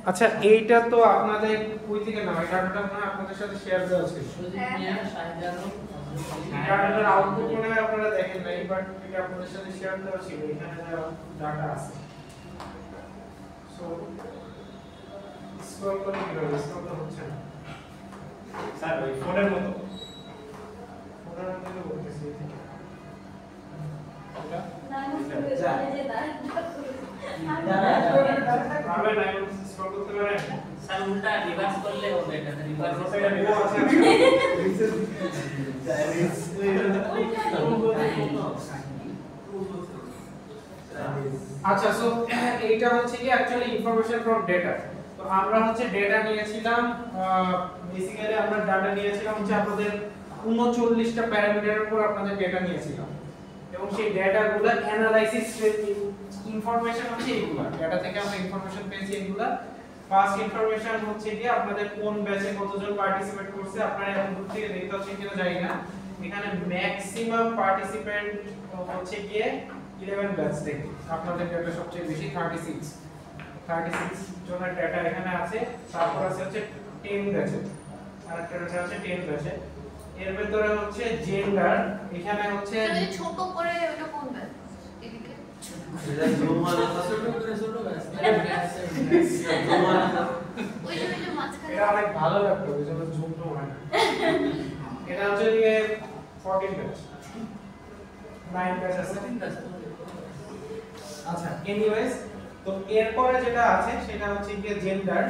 আচ্ছা এইটা তো আপনাদের কই থেকে না এই ডাটাটা মানে আপনাদের সাথে শেয়ার দেওয়া ছিল ডাটাটার আউটপুট মনে হয় আপনারা দেখেন নাই বাট এটা আপনাদের সাথে শেয়ার দেওয়া ছিল এখানে যা ডাটা আছে সো স্ক্রল করে কিভাবে স্ক্রল তো হচ্ছে না স্যার ওই ফোনের মতো ফোনের মধ্যে বলতেছি এটা স্ক্রল করতে পারেন স্যার উল্টা রিভার্স করলে হবে এটা রিভার্স আচ্ছা সো এইটা হচ্ছে কি অ্যাকচুয়ালি ইনফরমেশন ফ্রম ডেটা তো আমরা হচ্ছে ডেটা নিয়েছিলাম বেসিক্যালি আমরা ডাটা নিয়েছিলাম হচ্ছে আপনাদের 39টা প্যারামিটারের উপর আপনাদের ডেটা নিয়েছিলাম এবং সেই ডেটাগুলো অ্যানালাইসিস ইনফরমেশন হচ্ছে এইগুলা ডেটা থেকে আমরা ইনফরমেশন পেয়েছি এইগুলা ফার্স্ট ইনফরমেশন হচ্ছে কি আপনাদের কোন ব্যাচে কতজন পার্টিসিপেট করছে আপনারা এখন দূর থেকে দেখতে পাচ্ছেন কিনা জানি না এখানে ম্যাক্সিমাম পার্টিসিপেন্ট হচ্ছে গিয়ে 11 ব্যাচ থেকে আপনাদের ডেটা সবচেয়ে বেশি 36 জনের ডেটা এখানে আছে তারপর আছে হচ্ছে 10 ব্যাচে আরেকটা ডেটা আছে 10 ব্যাচে এর ভিতরে হচ্ছে জেন্ডার এখানে হচ্ছে ছোট করে ওটা কোন ব্যাচ এদিকে এটা জোমানা ছোট করে ছোট ব্যাচ ওই যে মাঝখানে এটা অনেক ভালো লাগতো ওই জন্য জুম তো হয় না এটা হচ্ছে গিয়ে 14 ব্যাচ 9 ব্যাচ আছে আচ্ছা এনিওয়েজ তো এরপরে যেটা আছে সেটা হচ্ছে গিয়ে জেন্ডার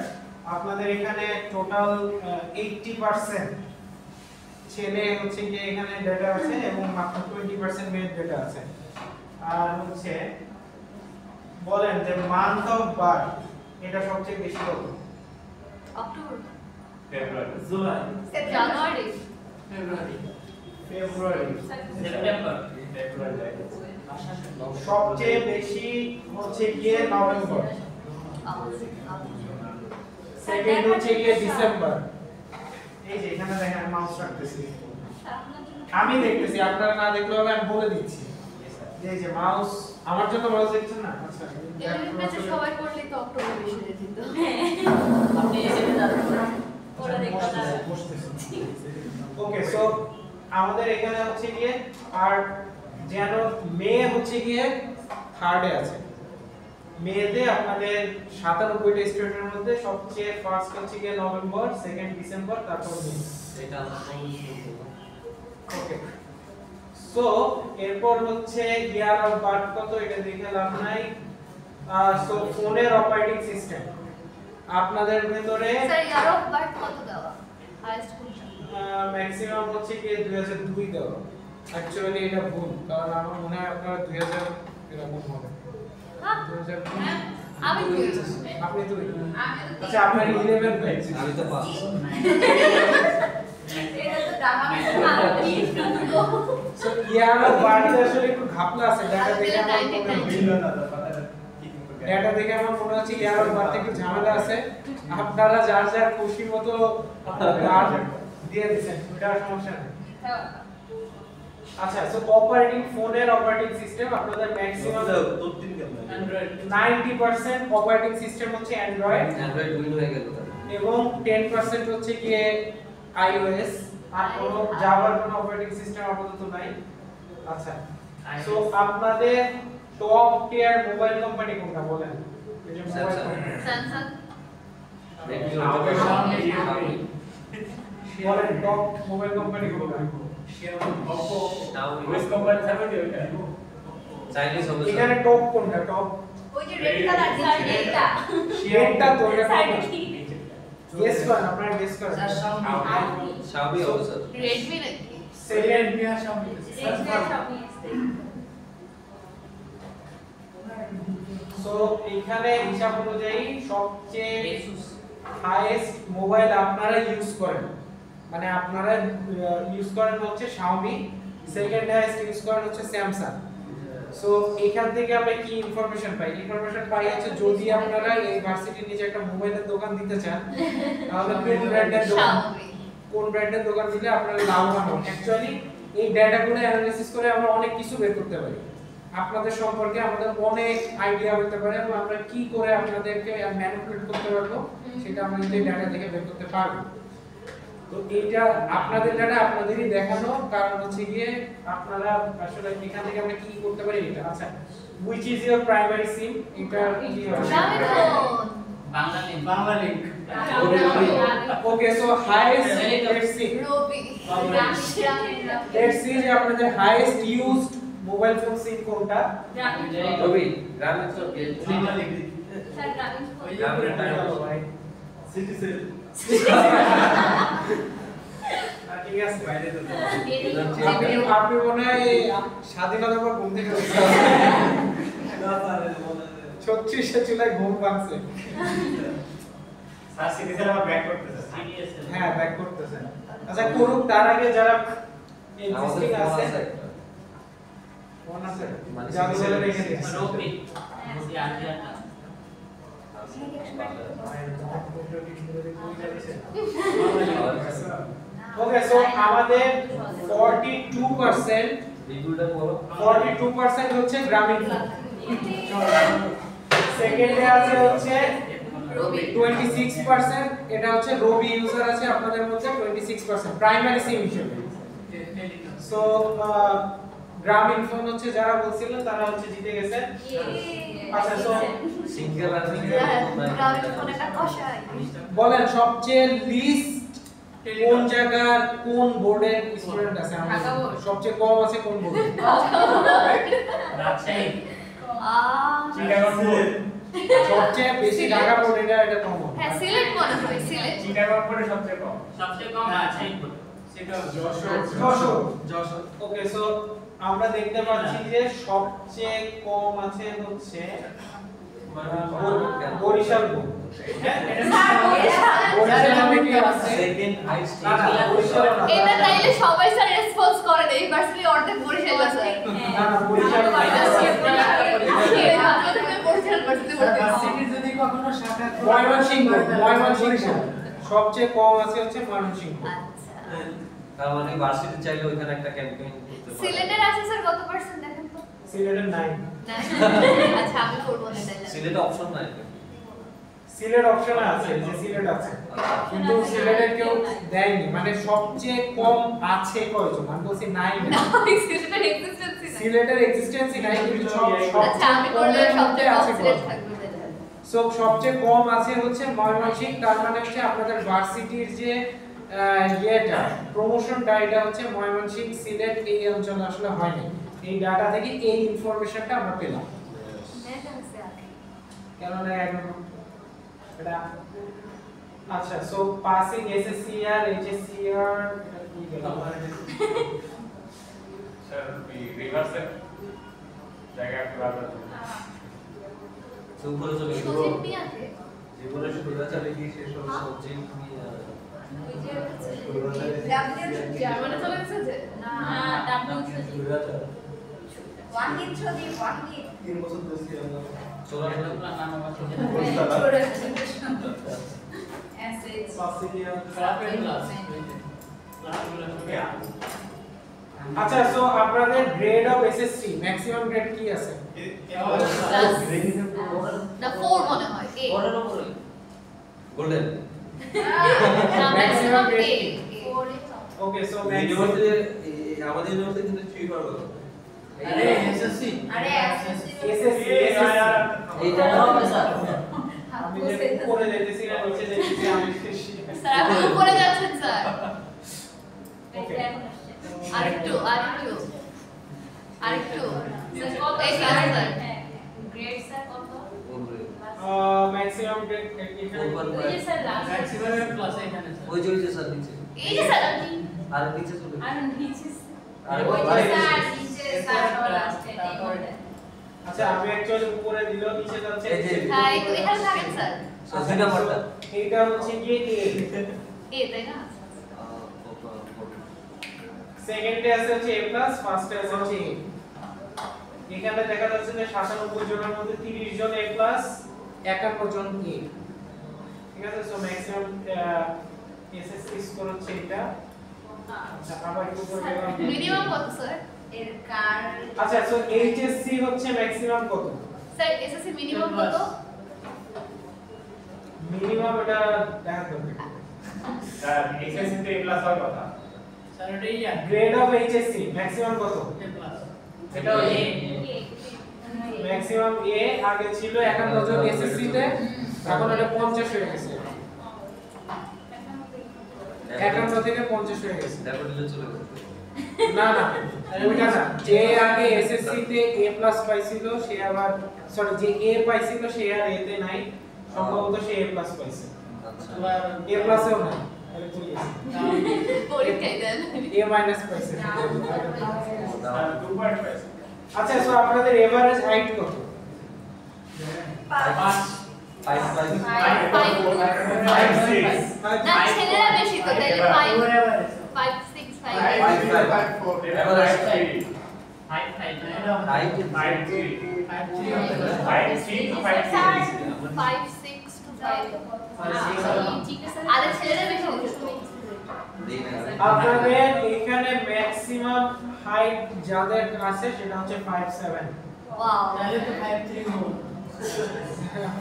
আপনাদের এখানে টোটাল 80% ছেলে হচ্ছে গিয়ে এখানে ডেটা আছে এবং মাত্র 20% মেয়ে ডেটা আছে আর হচ্ছে বলেন যে মান্থ অফ বার্থ এটা সবচেয়ে বেশি কত অক্টোবর ফেব্রুয়ারি জুলাই জানুয়ারি ফেব্রুয়ারি সেপ্টেম্বর সবচেয়ে বেশি হচ্ছে গিয়ে নভেম্বর সেকেন্ড হচ্ছে গিয়ে ডিসেম্বর এই যে এখানে দেখেন মাউস রাখতেছি আমি দেখতেছি আপনারা না দেখলেও আমি বলে দিচ্ছি এই যে মাউস আমার জন্য মাউস দেখছেন না আচ্ছা এর ব্যাচে সবাই করলে তো অক্টোবর বেশি যেত আপনি এসে যাবেন ওরা দেখতে বসতেছি ওকে সো আমাদের এখানে হচ্ছে গিয়ে আর যেন মে হচ্ছে গিয়ে থার্ডে আছে মেতে আপনাদের 97টা স্টুডেন্টের মধ্যে সবচেয়ে ফার্স্ট হচ্ছে গিয়ে নভেম্বর সেকেন্ড ডিসেম্বর তারপর মে এটা ওকে সো এরপর হচ্ছে ইয়ার অফ বার্থ কত এটা দেখে লাভ নাই সো ফোনের অপারেটিং সিস্টেম আপনাদের ভিতরে স্যার ইয়ার অফ বার্থ কত দেওয়া হাইস্ট কোনটা ম্যাক্সিমাম হচ্ছে কি 2002 দেওয়া অ্যাকচুয়ালি এটা ভুল কারণ আমার মনে হয় আপনারা 2000 এরকম হবে হ্যাঁ 2002 আমি আপনি তো আমি তো আচ্ছা আপনার 11 ব্যাচ আমি তো পাস এটা তো দামি সো ইয়ার অফ বার্থ আসলে একটু ঘাপলা আছে ডাটা দেখে আমার মনে হচ্ছে ডাটা দেখে আমার মনে হচ্ছে ইয়ার অফ বার্থ একটু ঝামেলা আছে আপনারা যার যার খুশি মতো আপনারা দিয়ে দিবেন ওটা সমস্যা নেই আচ্ছা সো অপারেটিং ফোনের অপারেটিং সিস্টেম আপনাদের ম্যাক্সিমাম তোর দিন কেমন অ্যান্ড্রয়েড 90% অপারেটিং সিস্টেম হচ্ছে অ্যান্ড্রয়েড অ্যান্ড্রয়েড উইন হয়ে গেল এবং 10% হচ্ছে গিয়ে আইওএস আর কোনো জাভার কোনো অপারেটিং সিস্টেম আপাতত নাই আচ্ছা সো আপনাদের টপ টিয়ার মোবাইল কোম্পানি কোনটা বলেন এই যে মোবাইল কোম্পানি স্যামসাং বলেন টপ মোবাইল কোম্পানি কোনটা ওয়েস্ট কোম্পানি থাকবে কি ওটা চাইনিজ হবে এখানে টপ কোনটা টপ ওই যে রেড কালার স্যার এটা শেয়ারটা তো এটা সাইডে গেস করেন আপনারা গেস করেন Xiaomi হবে স্যার রেডমি নাকি সেকেন্ড রেডমি Xiaomi সো এখানে হিসাব অনুযায়ী সবচেয়ে হাইয়েস্ট মোবাইল আপনারা ইউজ করেন মানে আপনারা ইউজ করেন হচ্ছে Xiaomi সেকেন্ড হাইয়েস্ট ইউজ করেন হচ্ছে Samsung সো এখান থেকে আমরা কি ইনফরমেশন পাই হচ্ছে যদি আপনারা এই ভার্সিটির নিচে একটা মোবাইলের দোকান দিতে চান তাহলে কোন ব্র্যান্ডের দোকান দিলে আপনারা লাভবান হন অ্যাকচুয়ালি এই ডেটাগুলো অ্যানালিসিস করে আমরা অনেক কিছু বের করতে পারি আপনাদের সম্পর্কে আমাদের অনেক আইডিয়া হতে পারে এবং আমরা কি করে আপনাদেরকে ম্যানিপুলেট করতে পারবো সেটা আমরা কিন্তু এই ডাটা থেকে বের করতে পারবো। তো এইটা আপনাদের ডাটা আপনাদেরই দেখানো, কারণ হচ্ছে গিয়ে আপনারা আসলে এখান থেকে আমরা কি করতে পারি এটা। আচ্ছা, which is your primary sim? এটা কি হবে? Bangla link Bangla link okay, so highest let's see যে আপনাদের হাইয়েস্ট ইউজড মোবাইল ফোন সিম কোনটা? রবি গ্রামীণ তো বাংলা লিংক গ্রামীণ টাইম সিটি সেল ঠিক আছে, আপনি মনে হয় স্বাধীনতার পর ঘুম থেকে উঠেছেন। 36 চুলায় ঘুম পাচ্ছে। স্যার সিটি সেল আবার ব্যাক করতেছে সিডিএসএল হ্যাঁ, ব্যাক করতেছেন। আচ্ছা, করুক তার আগে যারা আমাদের এক্সিস্টিং ফোন আছে আছে ফোন আছে মানে যারা সিক্স বলে সেভেন রেখে সিক্স। দিয়েছে। রবি সি আরজিআটা ওকে, সো আমাদের 42% রিভিউটা বলো 42% হচ্ছে গ্রামীণ ফোন। সেকেন্ডে আছে হচ্ছে 26%, এটা হচ্ছে রবি ইউজার আছে আপনাদের মধ্যে 26% প্রাইমারি সিম হিসেবে। সো গ্রামীণ ফোন হচ্ছে যারা বলছিলেন তারা হচ্ছে জিতে গেছে। আচ্ছা, সো সিঙ্গেল আছে বলেন সবচেয়ে লিস্ট কোন জায়গার কোন বোর্ডের স্টুডেন্ট আছে? ঢাকা বোর্ড। সবচেয়ে কম আছে কোন বোর্ডে? রাজশাহী চিটাগং বোর্ড সবচেয়ে বেশি ঢাকা বোর্ড, এটা কম। হ্যাঁ, সিলেট মনে হয় সিলেট। চিটাগং বোর্ডে সবচেয়ে কম সবচেয়ে কম রাজশাহী সেটা যশোর যশোর। ওকে, সো আমরা দেখতে পাচ্ছি যে সবচেয়ে কম আছে হচ্ছে বরিশাল বোর্ড। হ্যাঁ, বরিশালে কি আছে? সেকেন্ড হাইস্ট না, না, বরিশাল না। এটা তাইলে সবাই স্যার রেসপন্স করে দেয় ভার্সিটি অর্ধেক বরিশাল আছে। না, না, বরিশাল না। বরিশাল ভার্সিটি পড়তে যদি কখনো শাখা ময়মনসিংহ সবচেয়ে কম আছে হচ্ছে ময়মনসিংহ। আচ্ছা, তার মানে ভার্সিটি চাইলে ওখানে একটা ক্যাম্পেইন করতে পারে সিলেটের আছে স্যার কত পার্সেন্ট দেখেন তো? সিলেটের 9। আচ্ছা, আমি করব না তাইলে। সিলেটে অপশন নাই সিলেট অপশনে আছে, যে সিলেট আছে, কিন্তু সিলেটের কেউ দেয়নি, মানে সবচেয়ে কম আছে কয়জন? আমি বলছি 9 না, সিলেটের এক্সিস্টেন্সই নাই। সিলেটের এক্সিস্টেন্সই নাই, কিন্তু আচ্ছা, আমি করলে সবচেয়ে কম আছে সিলেট কয়জন? থাকবে তাইলে। সো সবচেয়ে কম আছে হচ্ছে ময়মনসিংহ। তার মানে হচ্ছে আপনাদের ভার্সিটির যে ইয়েটা প্রমোশনটা এটা হচ্ছে ময়মনসিংহ সিলেট এই অঞ্চলে আসলে হয়নি। এই ডাটা থেকে এই ইনফরমেশনটা আমরা পেলাম। এটা হচ্ছে আগে। কেন না এখন এটা আচ্ছা, সো পাসিং এসএসসি আর এইচএসসি আর এটা কি গেল? স্যার রিভার্সের জায়গা কিভাবে তো উপরে চলে গেল সুজিত মিয়াকে জীবনে শুরু চলে গিয়ে শেষ হলো সবজি নিয়ে ওই যে জার্মানে চলে গেছে যে না ডাবলিউ সুজিত ওয়াহিদ সুজিত ওয়াহিদ 3 বছর দোস্তি আমরা চোরা নাম আমার চোখে এসএস আচ্ছা, সো আপনাদের grade of SSC maximum grade কি আছে? না 4 মনে হয় এ ওরের উপরে গোল্ডেন ম্যাক্সিমাম এ ওকে, সো ইউনিভার্সিটি আমাদের ইউনিভার্সিটি কিন্তু 3 বার হলো আরে এসএসসি আরে এসএসসি এসএসসি এইটা হবে স্যার আমি যে উপরে যাইতেছি না নিচে যাইতেছি আমি স্যার আপনি উপরে যাচ্ছেন স্যার ওকে, আরেকটু স্যার কত এই স্যার গ্রেড স্যার কত ম্যাক্সিমাম গ্রেড এখানে ওই যে স্যার লাস্ট ম্যাক্সিমাম ক্লাস এখানে ওই যে স্যার নিচে এই যে স্যার আর নিচে চলে আর নিচে আর ওই যে ভাই স্যার নিচে স্যার লাস্ট আচ্ছা, আমি অ্যাকচুয়ালি উপরে দিল নিচে যাচ্ছে এই যে হ্যাঁ এই তো এখানে থাকেন স্যার সত্যি নাম্বারটা এইটা হচ্ছে গিয়ে এ তাই না সেকেন্ডে আছে হচ্ছে A+, ফার্স্টে আছে হচ্ছে A। এখানে দেখা যাচ্ছে যে 97 জনের মধ্যে 30 জন A+, 51 জন A। ঠিক আছে, সো ম্যাক্সিমাম এসএসসি স্কোর হচ্ছে এটা। আচ্ছা, আবার একটু করে গেলাম। মিনিমাম কত স্যার এর কার আচ্ছা সো এইচএসসি হচ্ছে ম্যাক্সিমাম কত? স্যার এসএসসি মিনিমাম কত? মিনিমাম এটা দেখা করবে স্যার এইচএসসি তে A+ হওয়ার কথা। স্যার এটাই ইয়া গ্রেড অফ এইচএসসি ম্যাক্সিমাম কত? A+। এটাও A। ম্যাক্সিমাম এ আগে ছিল 51 জন এসএসসি তে, এখন এটা 50 হয়ে গেছে। 51 থেকে 50 হয়ে গেছে। দেখো দিলে চলে গেছে। না না ওইটা না, যে আগে এসএসসি তে এ প্লাস পাইছিল সে আবার সরি যে এ পাইছিল সে আর এ তে নাই, সম্ভবত সে এ প্লাস পাইছে। আচ্ছা আবার এ প্লাসেও নাই, তাহলে কি আছে? পরীক্ষায় দেন এ মাইনাস পাইছে। স্যার 2.5। আচ্ছা সো আপনাদের এভারেজ হাইট কত? 5 5 5 6 না ছেলেরা বেশি তো তাহলে 5 5 6 5 5 4 Average 5 5 5 না এটা হাইট 5 3 5 3 5 3 to 5 6 5 6 to 5 আরে ছেলেরা বেশি তুমি আপনাদের এখানে ম্যাক্সিমাম হাইট যাদের আছে সেটা হচ্ছে 5'7". ওয়াও তাহলে তো 5 3 মোর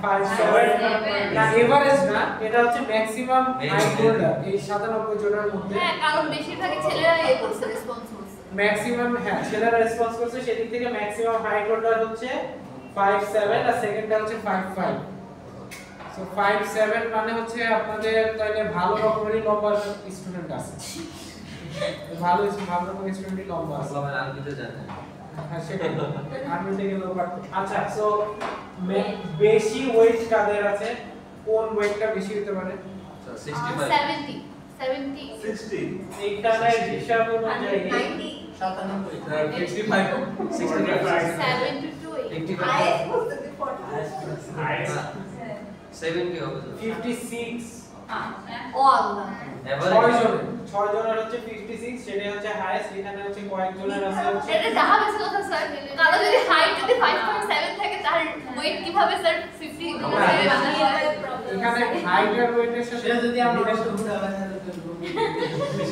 5'7" না এভারেজ না, এটা হচ্ছে ম্যাক্সিমাম হাইট হোল্ডার এই 97 জনের মধ্যে। হ্যাঁ কারণ বেশিরভাগই ছেলেরা এই করছে রেসপন্স করছে ম্যাক্সিমাম হ্যাঁ ছেলেরা রেসপন্স করছে, সেদিক থেকে ম্যাক্সিমাম হাইট হোল্ডার হচ্ছে 5'7" আর সেকেন্ডটা হচ্ছে 5'5". সো 5'7" মানে হচ্ছে আপনাদের তাহলে ভালো রকমেরই লম্বা স্টুডেন্ট আছে, ভালো রকমের স্টুডেন্টই লম্বা আছে। আসলে আমি দিতে জানি না। হ্যাঁ সেটাই আমি থেকে লোক আচ্ছা সো বেশি ওয়েট কাদের আছে, কোন ওয়েটটা বেশি হতে পারে? আচ্ছা 65 70 70 60 এইখানে হিসাব অনুযায়ী 90 97 65 65 72 85 হাইট 70 হবে 56 ও আল্লাহ এভারেজ 6 জনের হচ্ছে 56, সেটা হচ্ছে হাইয়েস্ট। এখানে হচ্ছে কয়েকজনের আছে হচ্ছে এটা যাহা বেশি কথা স্যার কারণ যদি হাইট যদি 5.7 থাকে তার ওয়েট কিভাবে স্যার 50 এখানে হাইট আর ওয়েটের সাথে সেটা যদি আমরা একটু ঘুরে আবার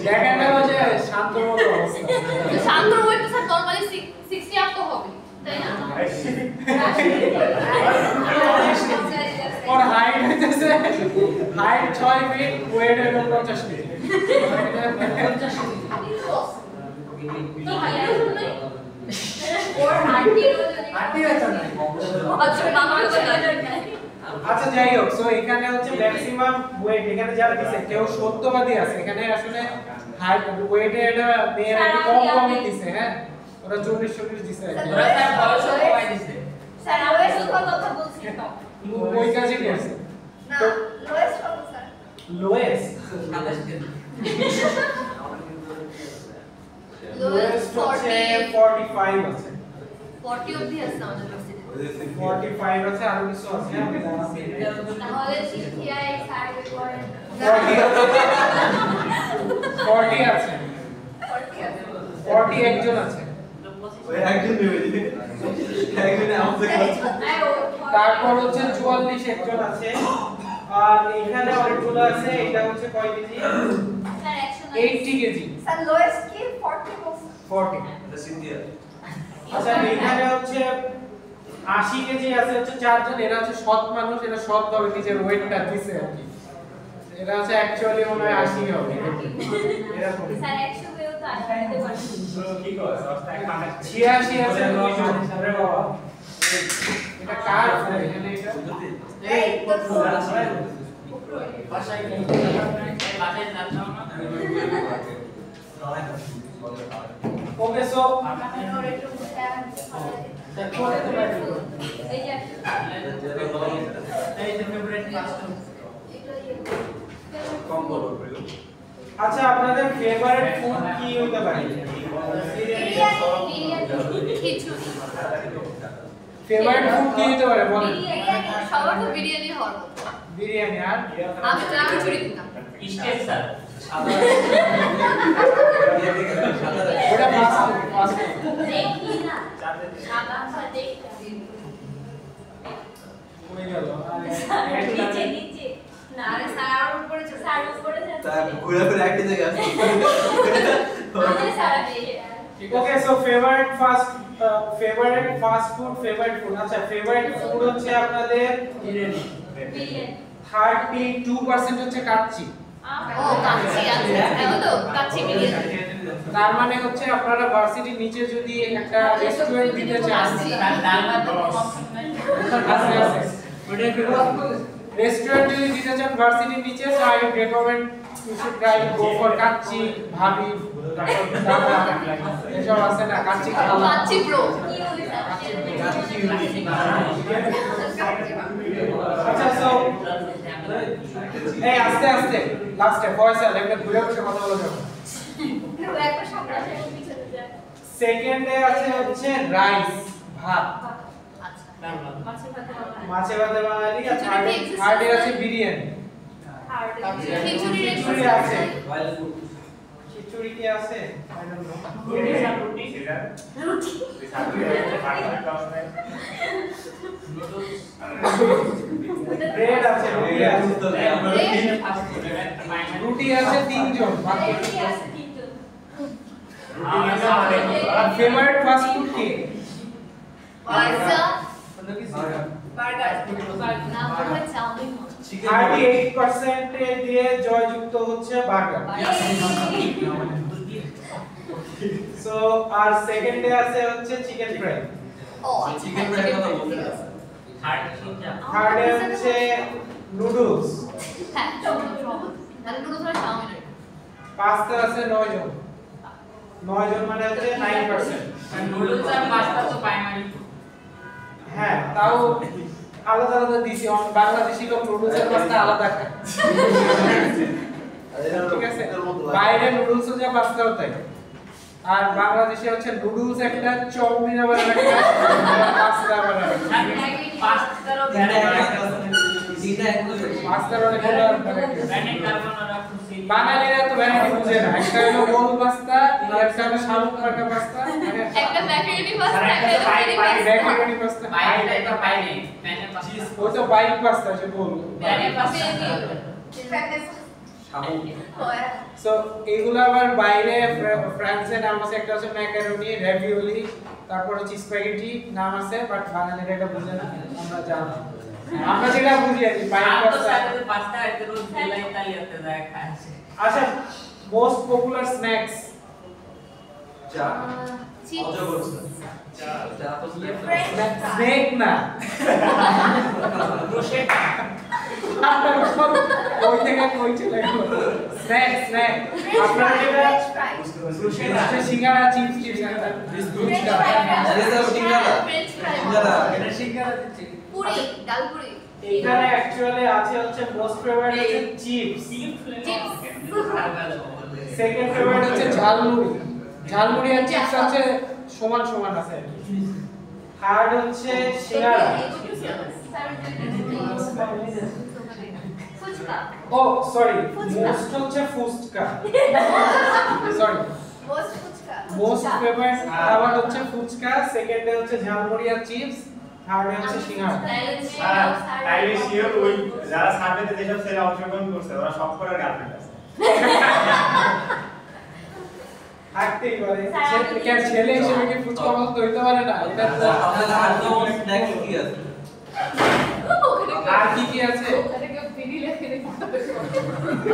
দেখা গেল যে শান্তমত অবস্থা। শান্ত ওয়েট তো স্যার নরমালি 60 আপ তো হবে তাই না और हाइट जैसे हाइट 6 फीट वेट है 50 फीट और हार्टी আছে না আচ্ছা মামা আচ্ছা যাই হোক সো এখানে হচ্ছে ম্যাক্সিমাম ওয়েট এখানে যারা দিছে কেউ সত্যবাদী আছে, এখানে আসলে হাইট ওয়েটে এটা মেয়েরা একটু কম দিছে। হ্যাঁ ওরা 40 দিছে ওরা তার বয়স কমাই দিছে স্যার লোয়েস্ট কথা বলছি তো ওই কাজই করছে। না লোয়েস্ট কত স্যার লোয়েস্ট লোয়েস্ট হচ্ছে 45 আছে, 40 অবধি আছে আমাদের ইউনিভার্সিটিতে 45 আছে, আরো কিছু আছে আমি জানাচ্ছি। তাহলে সিটিআই সার্ভে করেন 40 আছে, 40 আছে 40 একজন আছে। তারপর হচ্ছে 44 একজন আছে, আর এখানে অনেকগুলো আছে। এটা হচ্ছে কয় KG? Sir 80 KG. Sir lowest কি 40 বলছে 40। এটা সিনথিয়া আচ্ছা এখানে হচ্ছে 80 কেজি আছে হচ্ছে 4 জন। এরা হচ্ছে সৎ মানুষ, এরা সৎ ভাবে নিজের ওয়েটটা দিছে আর কি। এরা হচ্ছে অ্যাকচুয়ালি মনে হয় 80 হবে এরকম। স্যার 100 হয়েও তো 80 দিতে পারি কি করে সস্তা 86 আছে 2 জন। আরে বাবা এটা কার এখানে এটা এই তো বাসায় গিয়ে বাসায় যাচ্ছো না ওকে সো এই যে এই যে ফেভারিট কাস্টম কম বলো আচ্ছা আপনাদের ফেভারিট ফুড কি হতে পারে? খিচুড়ি ফেভারিট ফুড কি হতে পারে বলেন? সবার তো বিরিয়ানি হওয়ার কথা। বিরিয়ানি। আর আমি তো খিচুড়ি দিতাম স্টেপ স্যার ওটা ফাস্ট দেখি না সাদা দেখি হয়ে গেল। নিচে নিচে না আরে স্যার উপরে স্যার উপরে ঘুরে ঘুরে একটা জায়গায় আসছে আমাদের sir okay so favourite fast food আচ্ছা ফেভারিট ফুড হচ্ছে আপনাদের বিরিয়ানি 32% হচ্ছে কাচ্চি। ও কাচ্চি আছে হ্যাঁ তো কাচ্চি বিরিয়ানি তার মানে হচ্ছে আপনারা ভার্সিটির নিচে যদি একটা রেস্টুরেন্ট দিতে চান ডাল ভাত রেস্টুরেন্ট যদি দিতে চান ভার্সিটির নিচে so I would recommend you should try go for kacchi ভাবি দাদা এসব আছে না কাচ্চি খাওয়া কাচ্চি ব্রো আচ্ছা সো এই আস্তে আস্তে লাস্টে ফয়সাল একটা ঘুরে বসে কথা বলা যাবে একটা সামনে আছে পিছনে যায় সেকেন্ডে আছে হচ্ছে রাইস ভাত আচ্ছা মাছে ভাতে বাঙালি আর খিচুড়ি কি exist থার্ডে করে? আছে বিরিয়ানি খিচুড়ি খিচুড়ি আছে ওয়াইল্ড ফুড খিচুড়ি কি আছে আই ডোন্ট নো রুটি রুটি ব্রেড আছে রুটি আছে তিনজন বাকি ফেভারিট ফাস্ট ফুড কি পিৎজা বার্গার না হয় চাউমিন 38% এ দিয়ে জয়যুক্ত হচ্ছে বার্গার সো আর সেকেন্ডে আছে হচ্ছে চিকেন ফ্রাই ও চিকেন ফ্রাই কথা বলতে থার্ডে হচ্ছে নুডলস হ্যাঁ তাহলে পুরো ধরে চাউমিন পাস্তা আছে 9 জন 9 জন মানে হচ্ছে 9% নুডলস আর পাস্তা তো প্রাইমারি হ্যাঁ তাও আলাদা আলাদা দিছি বাংলাদেশি লোক নুডলস আর পাস্তা আলাদা খায় ঠিক আছে বাইরে নুডলস ও যা পাস্তা তাই আর বাংলাদেশে হচ্ছে নুডলস একটা চাউমিন আবার একটা পাস্তা আবার পাস্তারও পাস্তার অনেকগুলো ব্যানে কার্বোনারা ফুসিলি বাঙালিরা তো ভ্যারাইটি বুঝে না একটা হলো গোল পাস্তা আর একটা হলো শামুক মার্কা পাস্তা একটা ম্যাকারনি পাস্তা একটা ম্যাকারনি পাস্তা বাইরে তো বাইরে ব্যানে পাস্তা ওই তো বাইক পাস্তা যে বল ব্যানে পাস্তা সো এগুলো আবার বাইরে ফ্রান্সে নাম আছে একটা হচ্ছে ম্যাকারনি রেভিওলি তারপর হচ্ছে স্প্যাগেটি নাম আছে বাট বাঙালিরা এটা বুঝে না আমরা জানি আমরা যেটা বুঝি আর কি বাইক আর তো পাস্তা সাথে পাস্তা এত রোজ বেলা ইতালিয়াতে যায় খাচ্ছে আচ্ছা মোস্ট পপুলার স্ন্যাক্স চা চিপস অজগর চা চা তো স্নেক না ওই থেকে কই চলে গেল স্ন্যাক স্ন্যাক আপনারা যেটা রুশেটা singara chips chips biscuit french fry এটা সিঙ্গারা দিচ্ছি পুরি ডাল পুরি এখানে অ্যাকচুয়ালি আছে হচ্ছে মোস্ট ফেভারিট হচ্ছে চিপস চিপস সেকেন্ড ফেভারিট হচ্ছে ঝালমুড়ি ঝালমুড়ি আর চিপস আছে সমান সমান আছে থার্ড হচ্ছে সিঙ্গারা ফুচকা ও সরি ফুচকা। মোস্ট হচ্ছে fuchka sorry most fuchka most favourite খাবার হচ্ছে ফুচকা সেকেন্ডে হচ্ছে ঝালমুড়ি আর চিপস থার্ডে হচ্ছে সিঙ্গারা তাইলে শিওর ওই যারা সার্ভেতে যেসব ছেলে অংশগ্রহণ করছে ওরা সব করার গার্লফ্রেন্ড আছে থাকতেই পারে ছেলে হিসেবে কি ফুচকা বলতে হইতে পারে না এটা তো আপনাদের আর কোন স্ন্যাক্স কি আছে আর কি কি আছে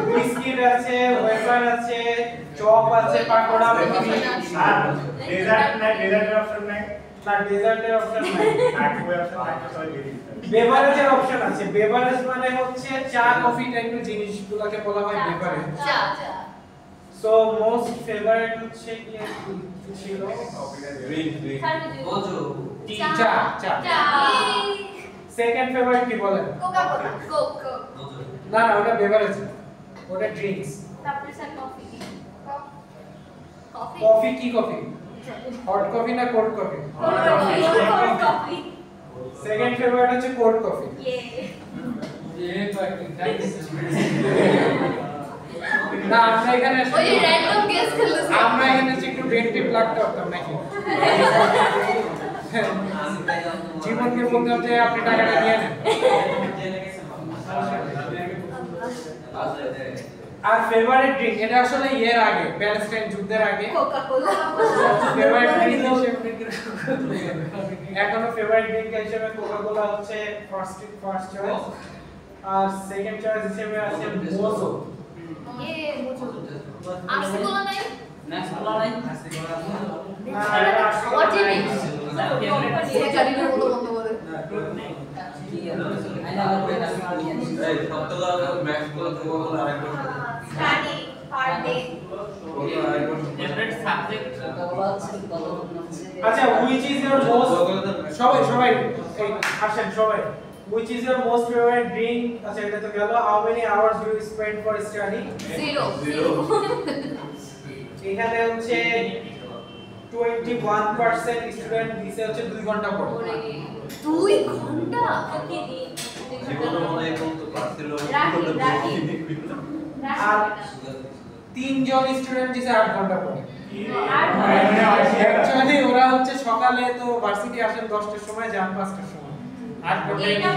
বিস্কিট আছে ওয়েফার আছে চপ আছে পাকোড়া পুরি আর ডেজার্ট নাই ডেজার্টের অপশন নাই না ডেজার্টের অপশন নাই আর কোই অপশন থাকলে সবাই দিয়ে দিতে বেভারেজের অপশন আছে বেভারেজ মানে হচ্ছে চা কফি টাইপের জিনিসগুলোকে বলা হয় বেভারেজ চা সো মোস্ট ফেভারিট হচ্ছে কি ছিল ড্রিঙ্ক ওজো চা চা সেকেন্ড ফেভারিট কি বলেন কোকা কোলা কোক ওজো না না ওটা বেভারেজ ওটা ড্রিঙ্কস তারপরে স্যার কফি কফি কফি কি কফি হট কফি না cold coffee coffee second favourite হচ্ছে কোল্ড কফি ইয়ে না আমরা এখানে ওই র‍্যান্ডম গেস খেলতেছি আমরা এখানে একটু ব্রেড টিপ লাগতে পারতাম নাকি জীবনকে বলতাম যে আপনি টাকাটা নিয়ে নেন আর ফেভারিট ড্রিঙ্ক এটা আসলে এর আগে প্যালেস্টাইন যুদ্ধের আগে কোকা-কোলা ফেভারিট ড্রিঙ্ক এখনো ফেভারিট ড্রিঙ্ক হিসেবে কোকা-কোলা হচ্ছে ফার্স্ট চয়েস আর সেকেন্ড চয়েস হিসেবে আছে মোজো মোজো আরসিকোলা নাই নাসগুলো নাই খাওয়ার জিনিস সে জানি না বলো বন্ধ করে এই সপ্তাহ ম্যাক্স করে দেবো আরেকবার study per day favourite subject আচ্ছা হুইচ ইজ ইওর মোস্ট সবাই এই আসেন সবাই which is your most favorite drink আচ্ছা এটা তো গেল how many hours do you spend for study zero এখানে হচ্ছে 21% স্টুডেন্ট দিছে হচ্ছে 2 ঘন্টা পড়ে 2 ঘন্টা জীবনে মনে হয় কোন তো ক্লাস ছিল রাখি আর 3 জন স্টুডেন্ট দিছে 8 ঘন্টা পড়ে আর অ্যাকচুয়ালি ওরা হচ্ছে সকালে তো ভার্সিটি আসেন 10টার সময় যান 5টার সময় 8 ঘন্টা এটা